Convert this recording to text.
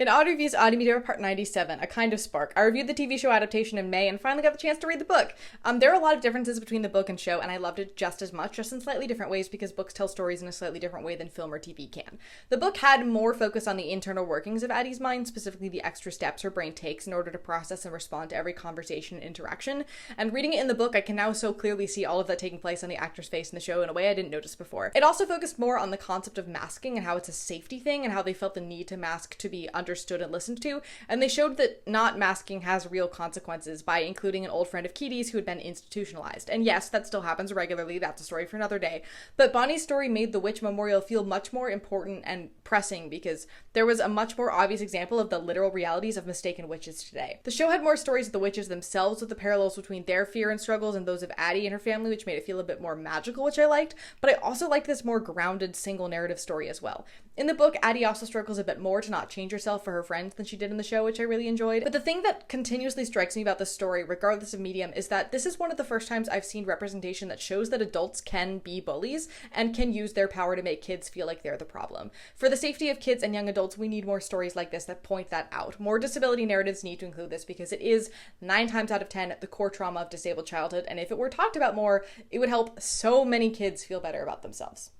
In Odd Reviews Odd Media Part 97, A Kind of Spark, I reviewed the TV show adaptation in May and finally got the chance to read the book. There are a lot of differences between the book and show, and I loved it just as much, just in slightly different ways because books tell stories in a slightly different way than film or TV can. The book had more focus on the internal workings of Addie's mind, specifically the extra steps her brain takes in order to process and respond to every conversation and interaction, and reading it in the book, I can now so clearly see all of that taking place on the actor's face in the show in a way I didn't notice before. It also focused more on the concept of masking and how it's a safety thing and how they felt the need to mask to be understood and listened to, and they showed that not masking has real consequences by including an old friend of Kitty's who had been institutionalized. And yes, that still happens regularly, that's a story for another day, but Bonnie's story made the witch memorial feel much more important and pressing because there was a much more obvious example of the literal realities of mistaken witches today. The show had more stories of the witches themselves with the parallels between their fear and struggles and those of Addie and her family, which made it feel a bit more magical, which I liked, but I also liked this more grounded single narrative story as well. In the book, Addie also struggles a bit more to not change herself for her friends than she did in the show, which I really enjoyed. But the thing that continuously strikes me about this story, regardless of medium, is that this is one of the first times I've seen representation that shows that adults can be bullies and can use their power to make kids feel like they're the problem. For the safety of kids and young adults, we need more stories like this that point that out. More disability narratives need to include this because it is 9 times out of 10 the core trauma of disabled childhood, and if it were talked about more, it would help so many kids feel better about themselves.